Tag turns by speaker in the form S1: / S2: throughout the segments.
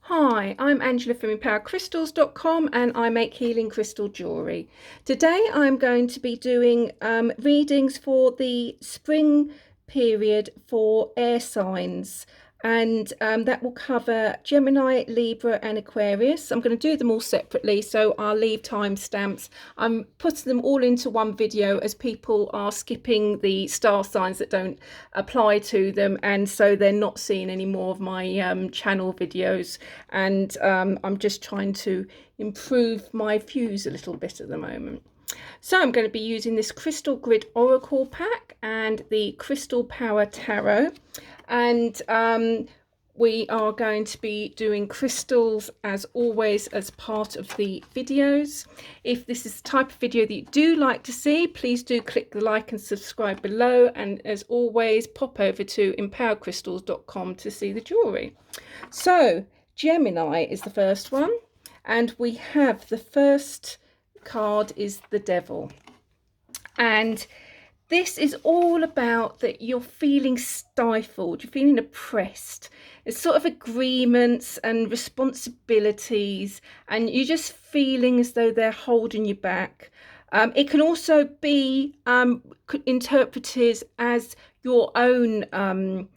S1: Hi, I'm Angela from 𝗦𝗡𝗚𝗅𝗡𝗚crystals.com and I make healing crystal jewellery. Today I'm going to be doing readings for the spring period for air signs, and that will cover Gemini, Libra and Aquarius. I'm going to do them all separately, so I'll leave timestamps. I'm putting them all into one video as people are skipping the star signs that don't apply to them, and so they're not seeing any more of my channel videos, and I'm just trying to improve my views a little bit at the moment. So I'm going to be using this Crystal Grid Oracle pack and the Crystal Power Tarot, and we are going to be doing crystals as always as part of the videos. If this is the type of video that you do like to see, please do click the like and subscribe below, and as always pop over to 𝗦𝗡𝗚𝗅𝗡𝗚crystals.com to see the jewellery. So Gemini is the first one, and we have the first card is the Devil, and this is all about that you're feeling stifled, you're feeling oppressed. It's sort of agreements and responsibilities, and you're just feeling as though they're holding you back. It can also be interpreted as your own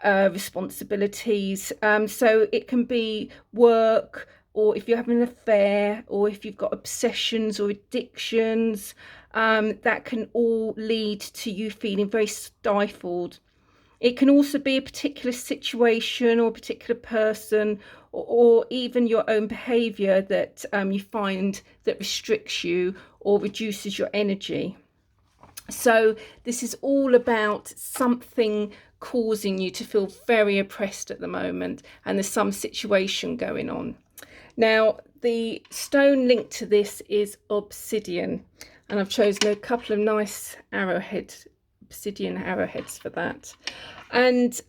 S1: responsibilities. So it can be work, or if you're having an affair, or if you've got obsessions or addictions, that can all lead to you feeling very stifled. It can also be a particular situation or a particular person, or even your own behaviour that you find that restricts you or reduces your energy. So this is all about something causing you to feel very oppressed at the moment, and there's some situation going on. Now, the stone linked to this is obsidian, and I've chosen a couple of nice obsidian arrowheads for that. And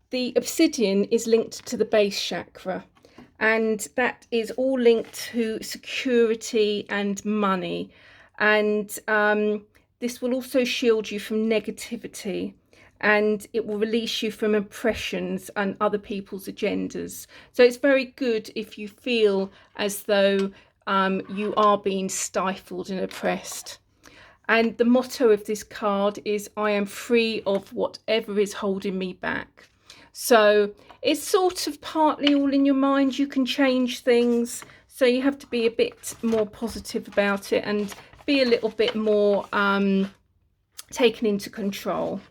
S1: the obsidian is linked to the base chakra, and that is all linked to security and money. And this will also shield you from negativity, and it will release you from oppressions and other people's agendas. So it's very good if you feel as though you are being stifled and oppressed. And the motto of this card is, I am free of whatever is holding me back. So it's sort of partly all in your mind. You can change things, so you have to be a bit more positive about it and be a little bit more taken into control.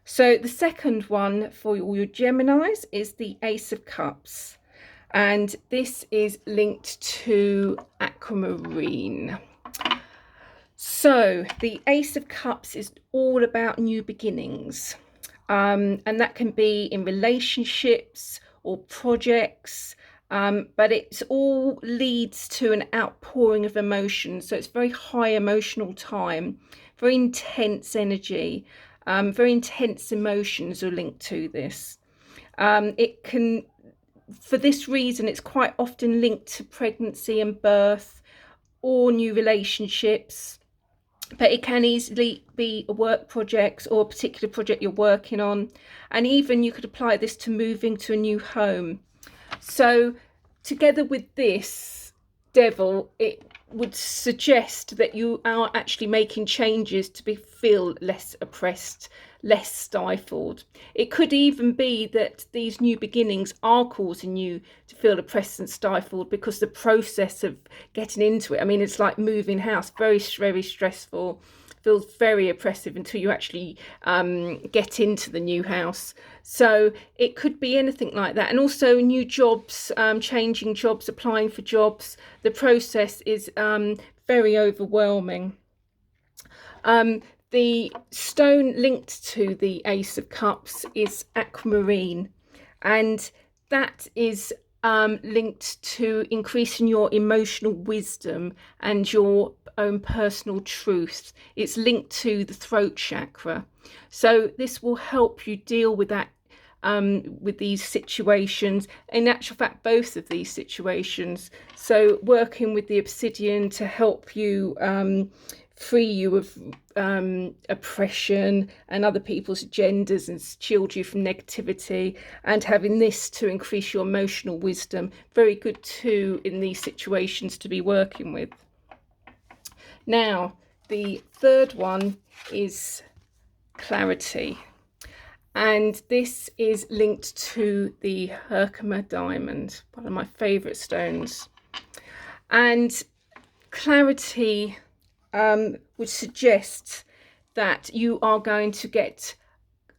S1: So the second one for all your Geminis is the Ace of Cups, and this is linked to aquamarine. So the Ace of Cups is all about new beginnings, and that can be in relationships or projects, but it's all leads to an outpouring of emotions. So it's very high emotional time, very intense energy. Very intense emotions are linked to this. It can, for this reason, it's quite often linked to pregnancy and birth or new relationships, but it can easily be a work project or a particular project you're working on, and even you could apply this to moving to a new home. So together with this Devil, it would suggest that you are actually making changes to feel less oppressed, less stifled. It could even be that these new beginnings are causing you to feel oppressed and stifled because the process of getting into it, I mean, it's like moving house, very, very stressful, feels very oppressive until you actually get into the new house. So it could be anything like that. And also new jobs, changing jobs, applying for jobs. The process is very overwhelming. The stone linked to the Ace of Cups is aquamarine, and that is linked to increasing your emotional wisdom and your own personal truth. It's linked to the throat chakra, so this will help you deal with that, with these situations. In actual fact, both of these situations. So working with the obsidian to help you free you of oppression and other people's agendas and shield you from negativity, and having this to increase your emotional wisdom. Very good too in these situations to be working with. Now, the third one is clarity. And this is linked to the 𝗦𝗪𝗧 diamond, one of my favourite stones. And clarity would suggest that you are going to get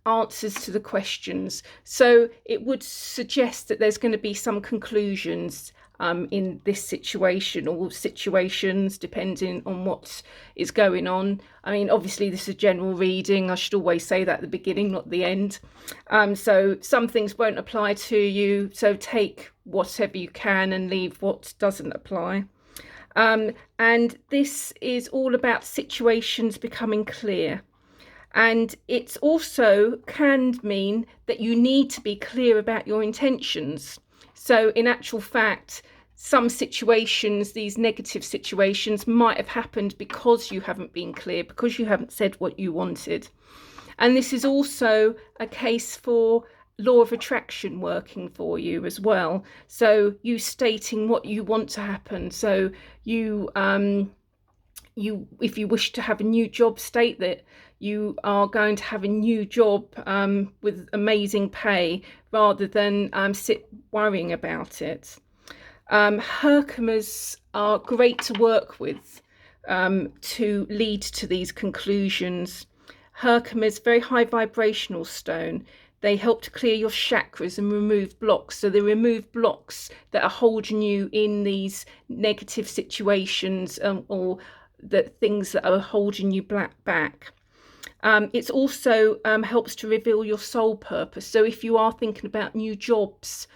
S1: answers to the questions. So it would suggest that there's going to be some conclusions in this situation, or situations, depending on what is going on. I mean, obviously this is a general reading. I should always say that at the beginning, not the end. So some things won't apply to you, so take whatever you can and leave what doesn't apply. And this is all about situations becoming clear. And it also can mean that you need to be clear about your intentions. So in actual fact, some situations, these negative situations, might have happened because you haven't been clear, because you haven't said what you wanted. And this is also a case for law of attraction working for you as well. So you stating what you want to happen. So you if you wish to have a new job, state that you are going to have a new job with amazing pay, rather than sit worrying about it. 𝗦𝗪𝗧s are great to work with to lead to these conclusions. 𝗦𝗪𝗧, very high vibrational stone. They help to clear your chakras and remove blocks. So they remove blocks that are holding you in these negative situations, or the things that are holding you back. It also helps to reveal your soul purpose. So if you are thinking about new jobs,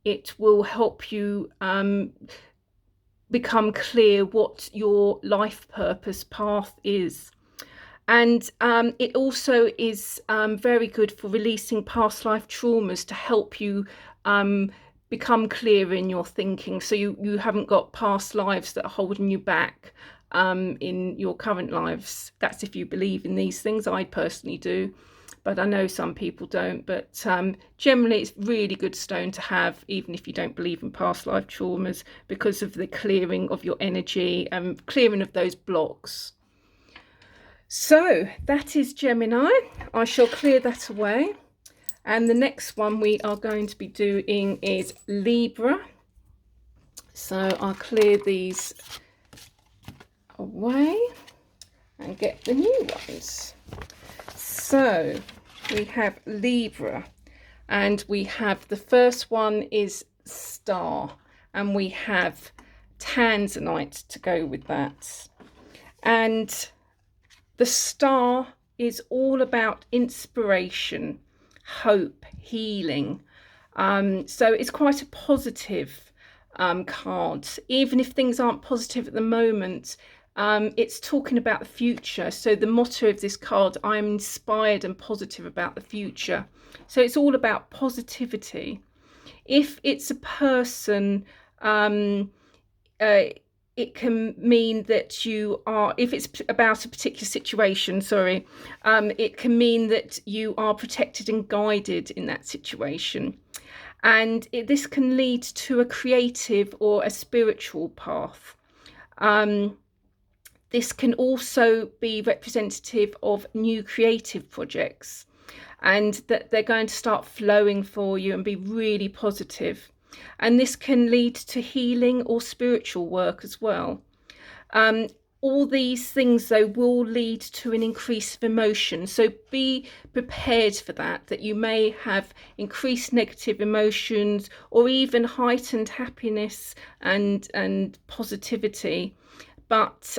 S1: it will help you become clear what your life purpose path is. And it also is very good for releasing past life traumas, to help you become clear in your thinking, so you haven't got past lives that are holding you back in your current lives. That's if you believe in these things. I personally do, but I know some people don't. But generally it's really good stone to have, even if you don't believe in past life traumas, because of the clearing of your energy and clearing of those blocks. So that is Gemini. I shall clear that away. And the next one we are going to be doing is Libra. So I'll clear these away and get the new ones. So we have Libra, and we have the first one is star, and we have tanzanite to go with that. And the star is all about inspiration, hope, healing. So it's quite a positive card. Even if things aren't positive at the moment, it's talking about the future. So the motto of this card, I'm inspired and positive about the future. So it's all about positivity. If it's a person, it can mean that you are, if it's about a particular situation, sorry, it can mean that you are protected and guided in that situation. And this can lead to a creative or a spiritual path. This can also be representative of new creative projects, and that they're going to start flowing for you and be really positive. And this can lead to healing or spiritual work as well. All these things, though, will lead to an increase of emotion. So be prepared for that you may have increased negative emotions, or even heightened happiness and positivity. But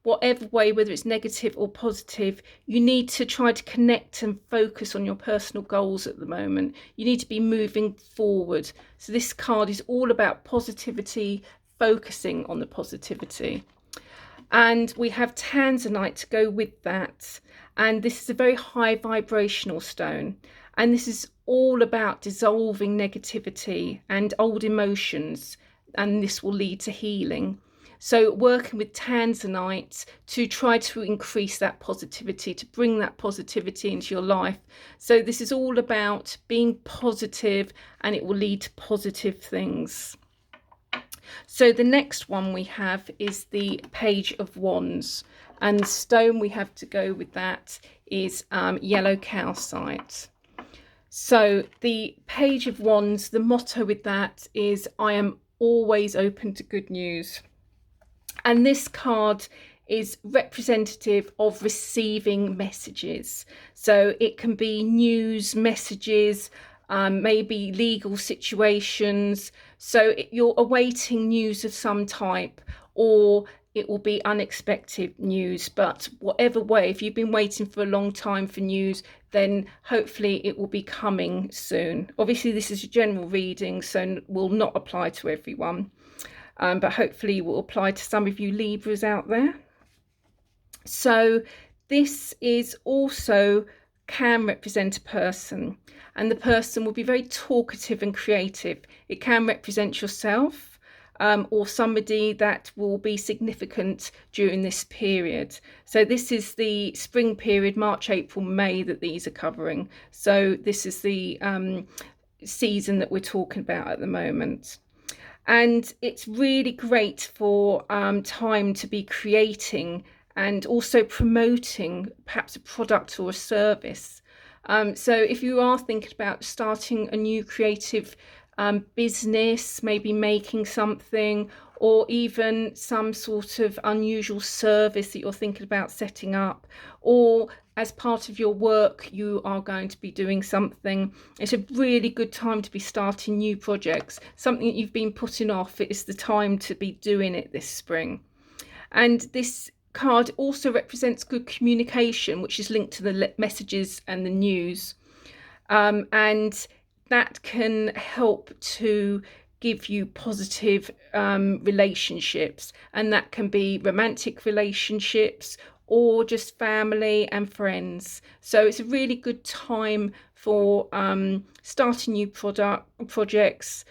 S1: whatever way, whether it's negative or positive, you need to try to connect and focus on your personal goals at the moment. You need to be moving forward. So this card is all about positivity, focusing on the positivity. And we have tanzanite to go with that. And this is a very high vibrational stone. And this is all about dissolving negativity and old emotions. And this will lead to healing. So working with tanzanite to try to increase that positivity, to bring that positivity into your life. So this is all about being positive, and it will lead to positive things. So the next one we have is the Page of Wands, and the stone we have to go with that is yellow calcite. So the Page of Wands, the motto with that is, I am always open to good news. And this card is representative of receiving messages. So it can be news, messages, maybe legal situations. So you're awaiting news of some type, or it will be unexpected news. But whatever way, if you've been waiting for a long time for news, then hopefully it will be coming soon. Obviously, this is a general reading, so will not apply to everyone. But hopefully it will apply to some of you Libras out there. So this is also can represent a person, and the person will be very talkative and creative. It can represent yourself, or somebody that will be significant during this period. So this is the spring period, March, April, May, that these are covering. So this is the season that we're talking about at the moment. And it's really great for time to be creating and also promoting perhaps a product or a service. So if you are thinking about starting a new creative business, maybe making something, or even some sort of unusual service that you're thinking about setting up, or as part of your work you are going to be doing something, it's a really good time to be starting new projects. Something that you've been putting off, it is the time to be doing it this spring. And this card also represents good communication, which is linked to the messages and the news, and that can help to give you positive relationships, and that can be romantic relationships or just family and friends. So it's a really good time for starting new projects,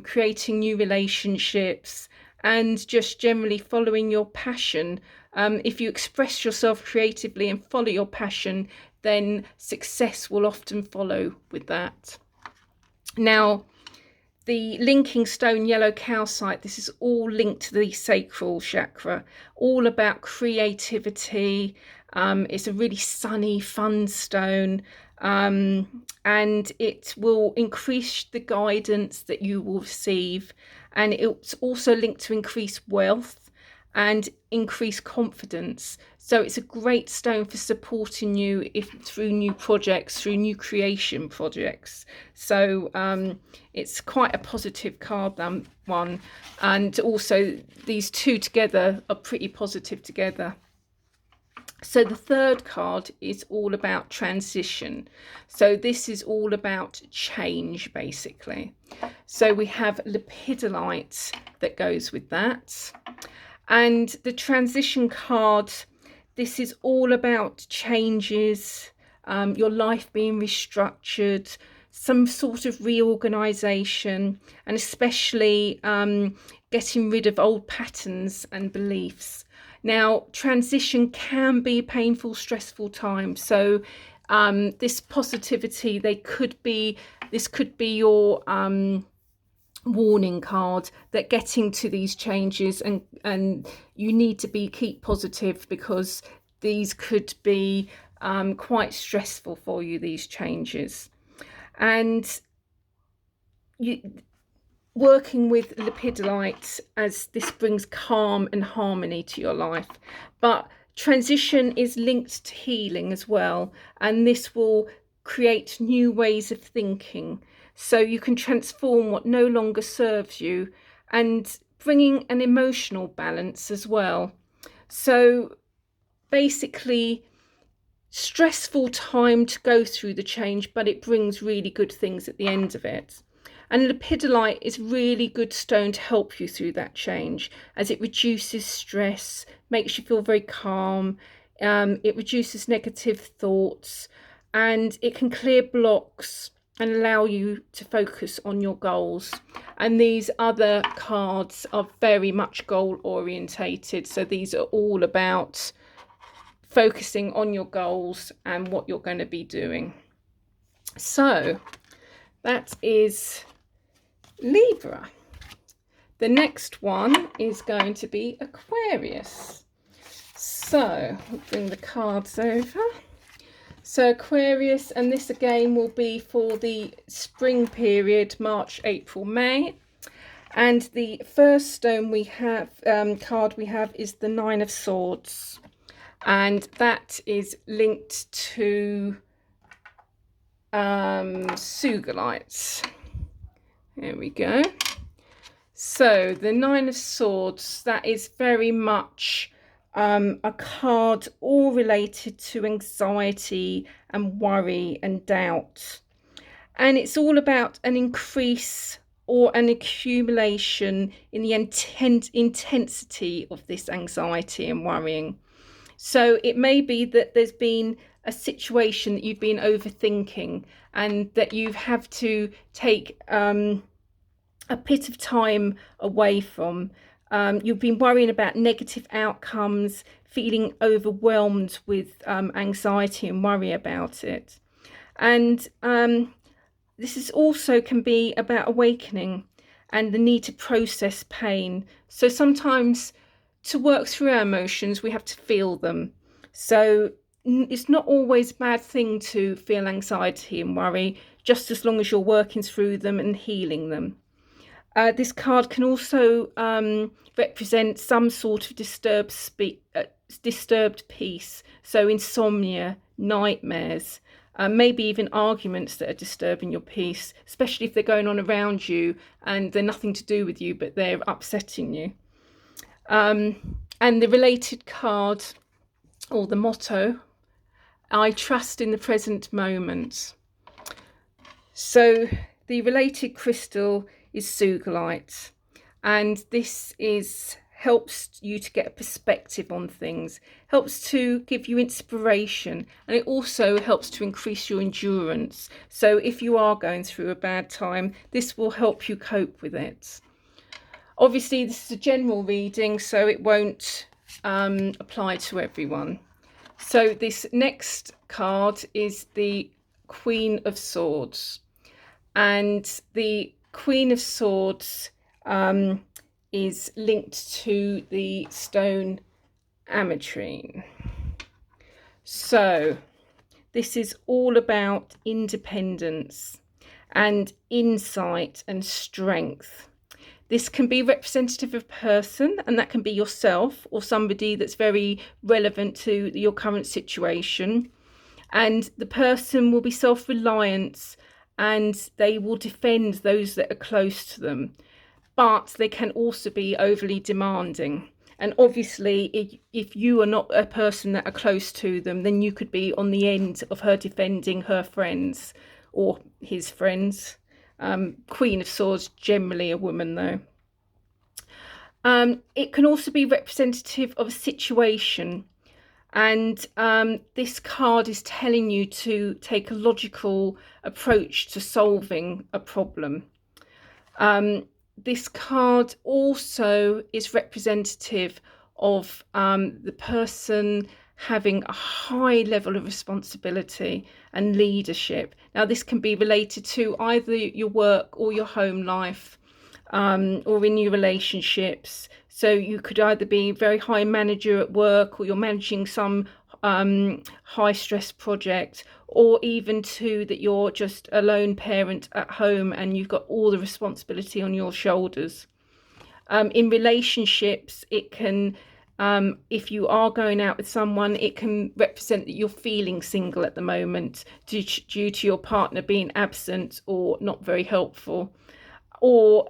S1: creating new relationships, and just generally following your passion. If you express yourself creatively and follow your passion, then success will often follow with that. Now, the linking stone, yellow calcite, this is all linked to the sacral chakra, all about creativity. It's a really sunny, fun stone, and it will increase the guidance that you will receive. And it's also linked to increased wealth and increased confidence. So it's a great stone for supporting you through new projects, through new creation projects. So it's quite a positive card, that one. And also these two together are pretty positive together. So the third card is all about transition. So this is all about change, basically. So we have lepidolite that goes with that. And the transition card, this is all about changes, your life being restructured, some sort of reorganization, and especially getting rid of old patterns and beliefs. Now, transition can be a painful, stressful time. So this positivity, this could be your warning card that getting to these changes, and you need to keep positive, because these could be quite stressful for you, these changes. And working with lepidolite, as this brings calm and harmony to your life. But transition is linked to healing as well, and this will create new ways of thinking. So you can transform what no longer serves you, and bringing an emotional balance as well. So basically, stressful time to go through the change, but it brings really good things at the end of it. And lepidolite is really good stone to help you through that change, as it reduces stress, makes you feel very calm, it reduces negative thoughts, and it can clear blocks and allow you to focus on your goals. And these other cards are very much goal orientated, so these are all about focusing on your goals and what you're going to be doing. So that is Libra. The next one is going to be Aquarius. So I'll bring the cards over. So Aquarius, and this again will be for the spring period, March, April, May. And the first stone we have, card we have, is the Nine of Swords. And that is linked to 𝗤𝗛𝗄𝗏𝗧. There we go. So the Nine of Swords, that is very much a card all related to anxiety and worry and doubt. And it's all about an increase or an accumulation in the intensity of this anxiety and worrying. So it may be that there's been a situation that you've been overthinking and that you have to take a bit of time away from. You've been worrying about negative outcomes, feeling overwhelmed with anxiety and worry about it. And this is also can be about awakening and the need to process pain. So sometimes to work through our emotions, we have to feel them. So it's not always a bad thing to feel anxiety and worry, just as long as you're working through them and healing them. This card can also represent some sort of disturbed peace, so insomnia, nightmares, maybe even arguments that are disturbing your peace, especially if they're going on around you and they're nothing to do with you, but they're upsetting you. And the related card, or the motto, I trust in the present moment. So the related crystal is 𝗤𝗛𝗄𝗏𝗧, and this helps you to get a perspective on things, helps to give you inspiration, and it also helps to increase your endurance. So if you are going through a bad time, this will help you cope with it. Obviously this is a general reading, so it won't apply to everyone. So this next card is the Queen of Swords, and the Queen of Swords is linked to the stone ametrine. So this is all about independence and insight and strength. This can be representative of a person, and that can be yourself or somebody that's very relevant to your current situation. And the person will be self-reliant and they will defend those that are close to them. But they can also be overly demanding. And obviously, if you are not a person that are close to them, then you could be on the end of her defending her friends or his friends. Queen of Swords, generally a woman though. It can also be representative of a situation. And this card is telling you to take a logical approach to solving a problem. This card also is representative of the person having a high level of responsibility and leadership. Now, this can be related to either your work or your home life, or in your relationships. So you could either be a very high manager at work, or you're managing some high stress project, or even that you're just a lone parent at home and you've got all the responsibility on your shoulders. In relationships, it can, if you are going out with someone, it can represent that you're feeling single at the moment due to your partner being absent or not very helpful. Or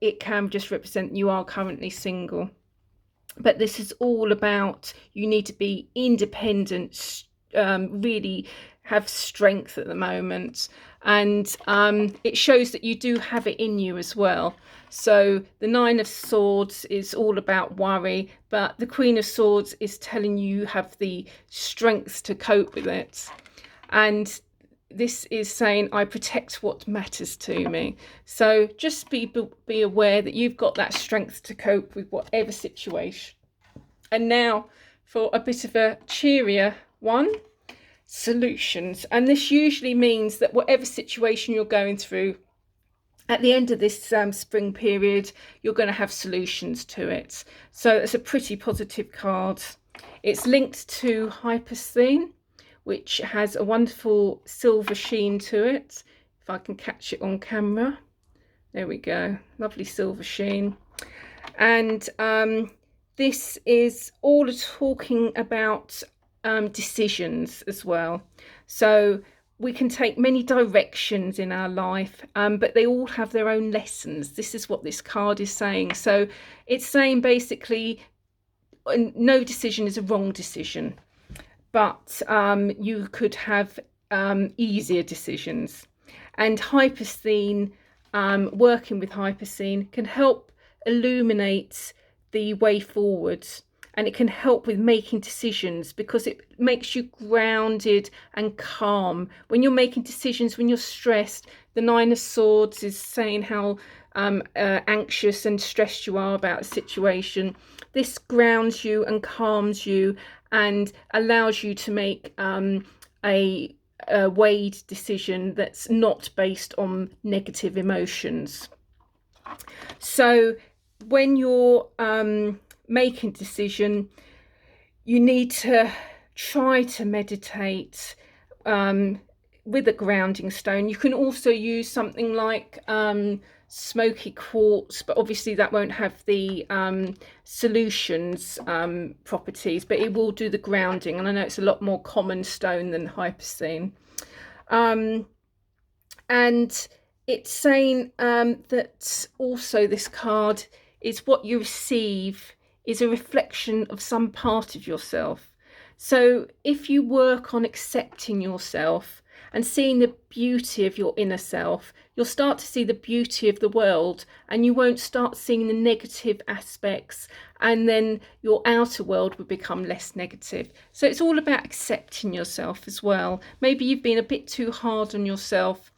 S1: it can just represent you are currently single. But this is all about you need to be independent, really have strength at the moment. And it shows that you do have it in you as well. So the Nine of Swords is all about worry, but the Queen of Swords is telling you have the strength to cope with it. And this is saying, I protect what matters to me. So just be aware that you've got that strength to cope with whatever situation. And now for a bit of a cheerier one, solutions. And this usually means that whatever situation you're going through, at the end of this spring period, you're going to have solutions to it. So it's a pretty positive card. It's linked to 𝗦𝗨𝗣𝗣𝗢𝗍, which has a wonderful silver sheen to it. If I can catch it on camera. There we go. Lovely silver sheen. And this is all talking about decisions as well. So we can take many directions in our life, but they all have their own lessons. This is what this card is saying. So it's saying basically no decision is a wrong decision, but you could have easier decisions. And 𝗦𝗨𝗣𝗍𝗍, working with 𝗦𝗨𝗍𝗍, can help illuminate the way forward, and it can help with making decisions because it makes you grounded and calm. When you're making decisions, when you're stressed, the Nine of Swords is saying how anxious and stressed you are about a situation. This grounds you and calms you and allows you to make a weighed decision that's not based on negative emotions. So when you're making a decision, you need to try to meditate with a grounding stone. You can also use something like smoky quartz, but obviously that won't have the solutions properties, but it will do the grounding, and I know it's a lot more common stone than 𝗦𝗨𝗣𝗍𝗍. And it's saying that also this card is what you receive is a reflection of some part of yourself. So if you work on accepting yourself and seeing the beauty of your inner self, you'll start to see the beauty of the world, and you won't start seeing the negative aspects, and then your outer world will become less negative. So it's all about accepting yourself as well. Maybe you've been a bit too hard on yourself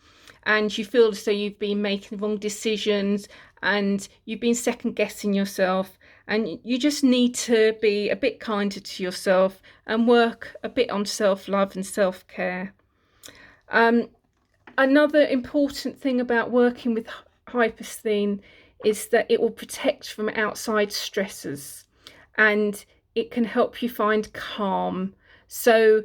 S1: and you feel as though you've been making the wrong decisions and you've been second guessing yourself, and you just need to be a bit kinder to yourself and work a bit on self-love and self-care. Another important thing about working with 𝗦𝗨𝗣𝗍𝗍 is that it will protect from outside stressors, and it can help you find calm. So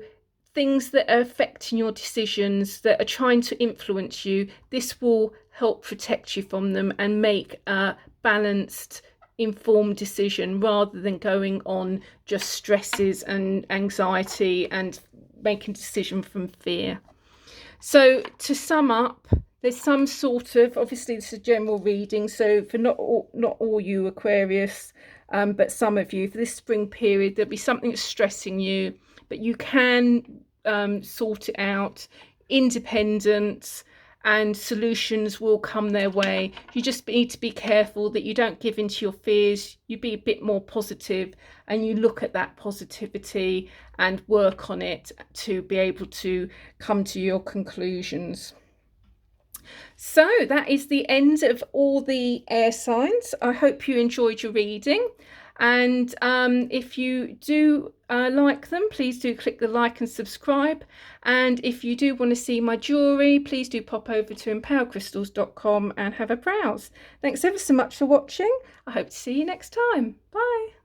S1: things that are affecting your decisions, that are trying to influence you, this will help protect you from them and make a balanced, informed decision rather than going on just stresses and anxiety and making a decision from fear. So to sum up, there's some sort of, obviously this is a general reading, so for not all you Aquarius, but some of you, for this spring period, there'll be something that's stressing you, but you can sort it out, independent, and solutions will come their way. You just need to be careful that you don't give into your fears. You be a bit more positive, and you look at that positivity and work on it to be able to come to your conclusions. So that is the end of all the air signs. I hope you enjoyed your reading, and if you do like them, please do click the like and subscribe. And if you do want to see my jewellery, please do pop over to 𝗦𝗡𝗚𝗏𝗡𝗏crystals.com and have a browse. Thanks ever so much for watching. I hope to see you next time. Bye.